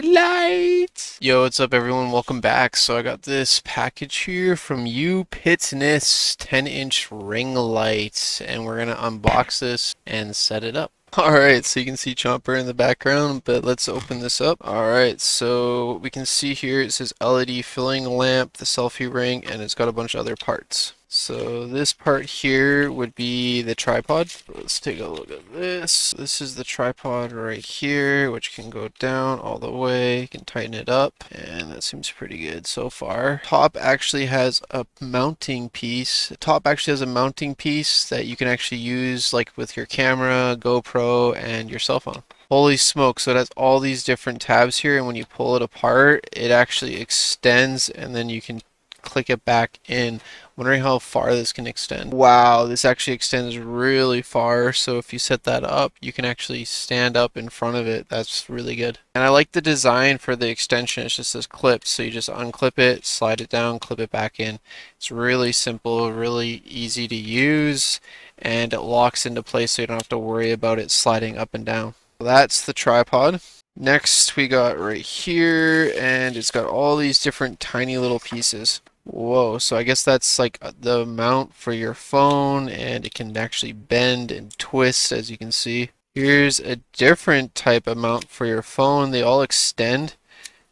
ring light. Yo, what's up everyone? Welcome back. So I got this package here from Uphitnis 10-inch ring light, and we're gonna unbox this and set it up. Alright, so you can see Chomper in the background, but let's open this up. Alright, so we can see here it says LED filling lamp, the selfie ring, and it's got a bunch of other parts. So this part here would be the tripod. Let's take a look at this. This is the tripod right here, which can go down all the way. You can tighten it up, and that seems pretty good so far. Top actually has a mounting piece. The top actually has a mounting piece that you can actually use like with your camera, GoPro, and your cell phone. Holy smoke, so it has all these different tabs here, and when you pull it apart, it actually extends, and then you can click it back in. Wondering how far this can extend. Wow, this actually extends really far, so if you set that up, you can actually stand up in front of it. That's really good. And I like the design for the extension. It's just this clip, so you just unclip it, slide it down, clip it back in. It's really simple, really easy to use, and it locks into place so you don't have to worry about it sliding up and down. That's the tripod. Next we got right here, and it's got all these different tiny little pieces. Whoa, so I guess that's like the mount for your phone, and it can actually bend and twist, as you can see. Here's a different type of mount for your phone. They all extend,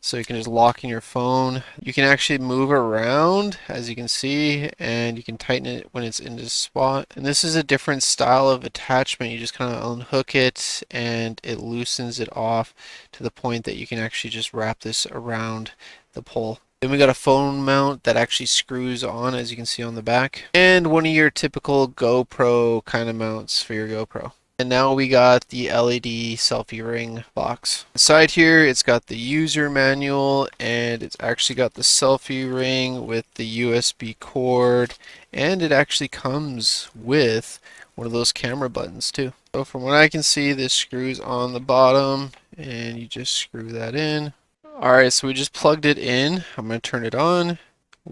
so you can just lock in your phone. You can actually move around, as you can see, and you can tighten it when it's in this spot. And this is a different style of attachment. You just kind of unhook it, and it loosens it off to the point that you can actually just wrap this around the pole. Then we got a phone mount that actually screws on, as you can see on the back. And one of your typical GoPro kind of mounts for your GoPro. And now we got the LED selfie ring box. Inside here, it's got the user manual, and it's actually got the selfie ring with the USB cord, and it actually comes with one of those camera buttons too. So from what I can see, this screws on the bottom, and you just screw that in. Alright, so we just plugged it in. I'm going to turn it on.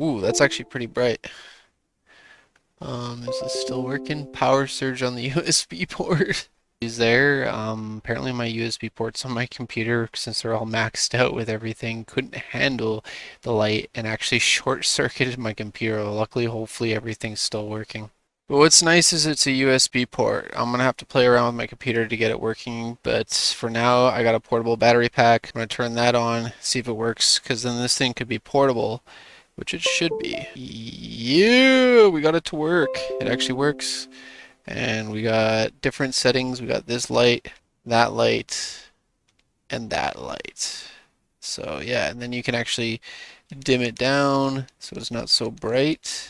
Ooh, that's actually pretty bright. Is this still working? Power surge on the USB port is there. Apparently my USB ports on my computer, since they're all maxed out with everything, couldn't handle the light and actually short-circuited my computer. Luckily, hopefully everything's still working. But what's nice is it's a USB port. I'm going to have to play around with my computer to get it working, but for now I got a portable battery pack. I'm going to turn that on, see if it works, because then this thing could be portable, which it should be. Yeah, we got it to work. It actually works. And we got different settings. We got this light, and that light. So yeah, and then you can actually dim it down so it's not so bright,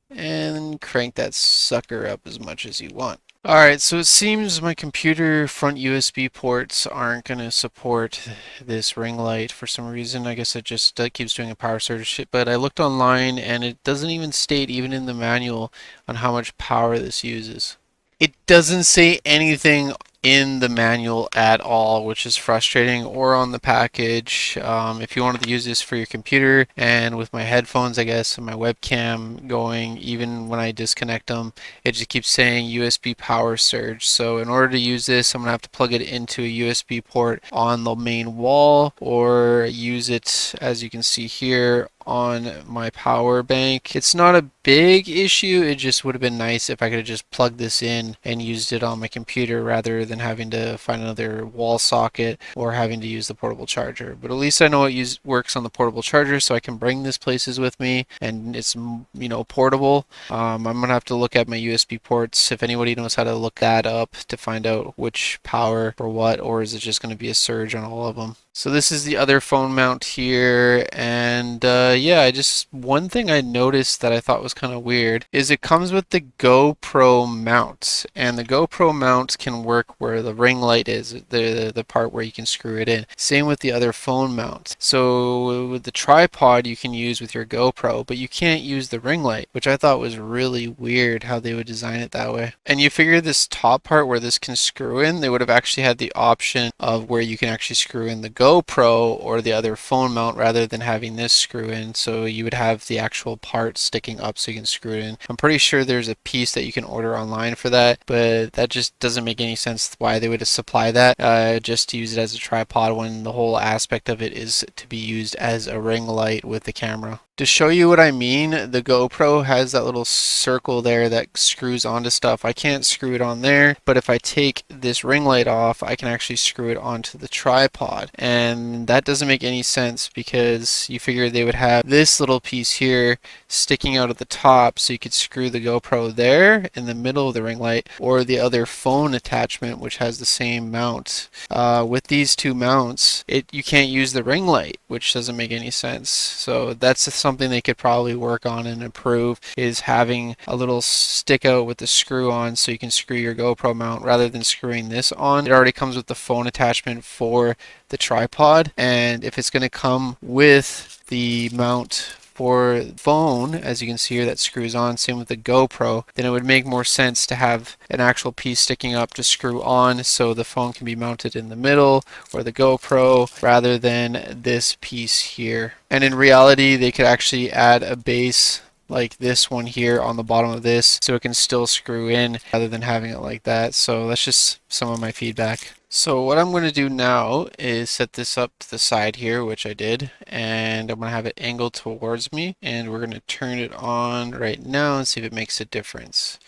and crank that sucker up as much as you want. Alright, so it seems my computer front USB ports aren't going to support this ring light for some reason. I guess it just keeps doing a power surge, but I looked online and it doesn't even state, even in the manual, on how much power this uses. It doesn't say anything in the manual at all, which is frustrating, or on the package. If you wanted to use this for your computer, and with my headphones, I guess, and my webcam going, even when I disconnect them, it just keeps saying USB power surge. So in order to use this, I'm gonna have to plug it into a USB port on the main wall, or use it, as you can see here, on my power bank. It's not a big issue. It just would have been nice if I could have just plugged this in and used it on my computer rather than having to find another wall socket or having to use the portable charger. But at least I know it works on the portable charger, so I can bring this places with me, and it's, you know, portable. I'm gonna have to look at my USB ports. If anybody knows how to look that up to find out which power for what, or is it just going to be a surge on all of them. So this is the other phone mount here, and yeah, one thing I noticed that I thought was kind of weird is it comes with the GoPro mount, and the GoPro mount can work where the ring light is, the part where you can screw it in. Same with the other phone mount. So with the tripod you can use with your GoPro, but you can't use the ring light, which I thought was really weird how they would design it that way. And you figure this top part where this can screw in, they would have actually had the option of where you can actually screw in the GoPro GoPro or the other phone mount rather than having this screw in. So you would have the actual part sticking up so you can screw it in. I'm pretty sure there's a piece that you can order online for that, but that just doesn't make any sense why they would supply that just to use it as a tripod when the whole aspect of it is to be used as a ring light with the camera. To show you what I mean, the GoPro has that little circle there that screws onto stuff. I can't screw it on there, but if I take this ring light off, I can actually screw it onto the tripod. And that doesn't make any sense because you figure they would have this little piece here sticking out at the top so you could screw the GoPro there in the middle of the ring light, or the other phone attachment which has the same mount. With these two mounts, you can't use the ring light, which doesn't make any sense. So that's something they could probably work on and improve, is having a little stick out with the screw on so you can screw your GoPro mount rather than screwing this on. It already comes with the phone attachment for the tripod, and if it's going to come with the mount for phone, as you can see here, that screws on, same with the GoPro, then it would make more sense to have an actual piece sticking up to screw on so the phone can be mounted in the middle, or the GoPro, rather than this piece here. And in reality, they could actually add a base like this one here on the bottom of this so it can still screw in rather than having it like that. So that's just some of my feedback. So what I'm going to do now is set this up to the side here, which I did, and I'm going to have it angled towards me, and we're going to turn it on right now and see if it makes a difference.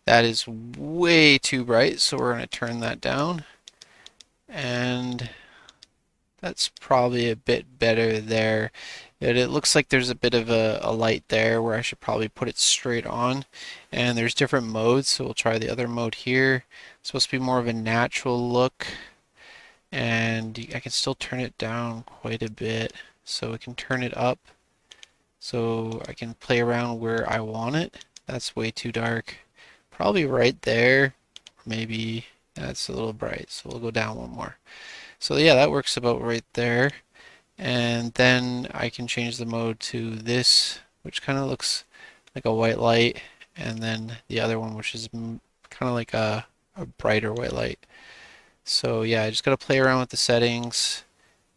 That is way too bright, so we're going to turn that down, and that's probably a bit better there. It looks like there's a bit of a light there where I should probably put it straight on. And there's different modes, so we'll try the other mode here. It's supposed to be more of a natural look. And I can still turn it down quite a bit. So we can turn it up so I can play around where I want it. That's way too dark. Probably right there. Maybe that's a little bright, so we'll go down one more. So yeah, that works about right there. And then I can change the mode to this, which kind of looks like a white light, and then the other one, which is kind of like a brighter white light. So yeah, I just got to play around with the settings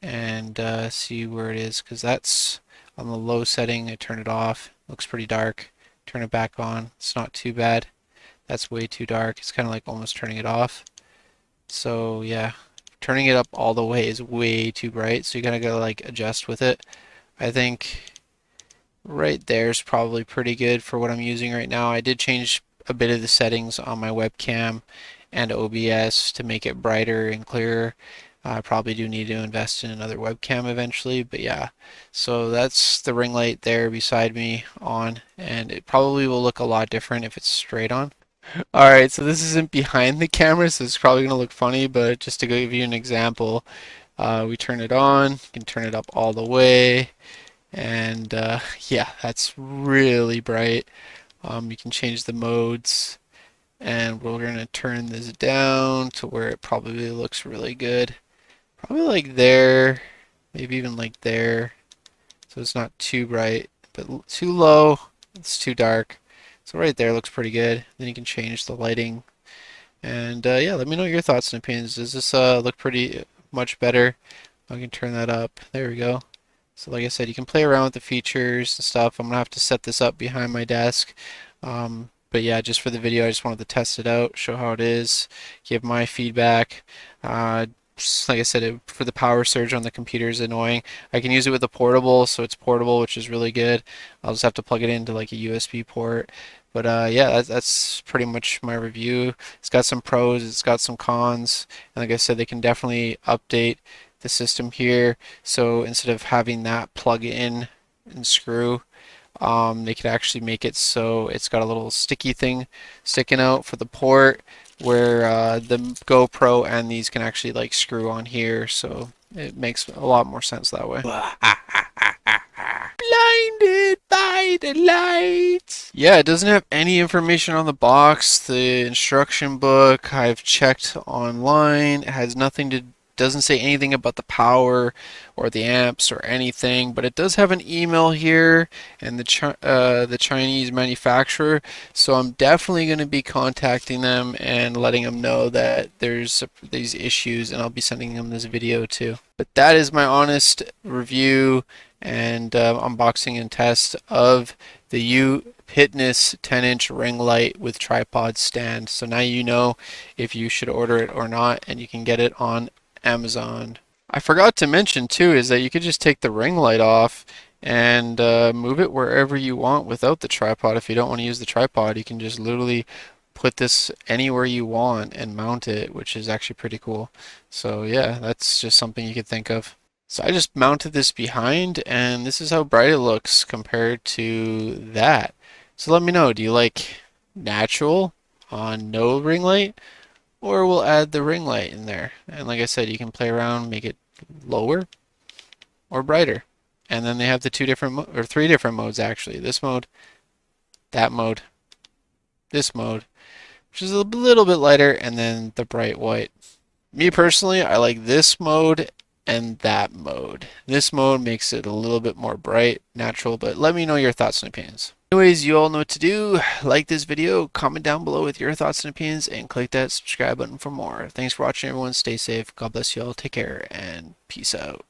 and see where it is, because that's on the low setting. I turn it off, looks pretty dark. Turn it back on, it's not too bad. That's way too dark. It's kind of like almost turning it off. So yeah, turning it up all the way is way too bright, so you gotta go like adjust with it. I think right there is probably pretty good for what I'm using right now. I did change a bit of the settings on my webcam and OBS to make it brighter and clearer. I probably do need to invest in another webcam eventually, but yeah. So that's the ring light there beside me on, and it probably will look a lot different if it's straight on. Alright, so this isn't behind the camera, so it's probably going to look funny, but just to give you an example, we turn it on, you can turn it up all the way, and yeah, that's really bright. You can change the modes, and we're going to turn this down to where it probably looks really good. Probably like there, maybe even like there, so it's not too bright, but too low, it's too dark. So right there looks pretty good. Then you can change the lighting. And yeah, let me know your thoughts and opinions. Does this look pretty much better? I can turn that up. There we go. So like I said, you can play around with the features and stuff. I'm going to have to set this up behind my desk. But yeah, just for the video, I just wanted to test it out, show how it is, give my feedback. Like I said, for the power surge on the computer is annoying. I can use it with a portable, so it's portable, which is really good. I'll just have to plug it into like a USB port. But yeah, that's pretty much my review. It's got some pros, it's got some cons, and like I said, they can definitely update the system here. So instead of having that plug in and screw, they could actually make it so it's got a little sticky thing sticking out for the port, where the GoPro and these can actually like screw on here. So it makes a lot more sense that way. Blinded by the light. Yeah, it doesn't have any information on the box. The instruction book I've checked online, it has nothing to doesn't say anything about the power or the amps or anything, but it does have an email here and the Chinese manufacturer. So I'm definitely going to be contacting them and letting them know that there's these issues, and I'll be sending them this video too. But that is my honest review and unboxing and test of the Uphitnis 10-inch ring light with tripod stand. So now you know if you should order it or not, and you can get it on Amazon. I forgot to mention too is that you could just take the ring light off and move it wherever you want without the tripod. If you don't want to use the tripod, you can just literally put this anywhere you want and mount it, which is actually pretty cool. So yeah, that's just something you could think of. So I just mounted this behind, and this is how bright it looks compared to that. So let me know, do you like natural on no ring light, or we'll add the ring light in there? And like I said, you can play around, make it lower or brighter. And then they have the three different modes actually. This mode, that mode, this mode, which is a little bit lighter, and then the bright white. Me personally, I like this mode and that mode. This mode makes it a little bit more bright, natural, but let me know your thoughts and opinions. Anyways, you all know what to do. Like this video, comment down below with your thoughts and opinions, and click that subscribe button for more. Thanks for watching, everyone. Stay safe. God bless you all. Take care, and peace out.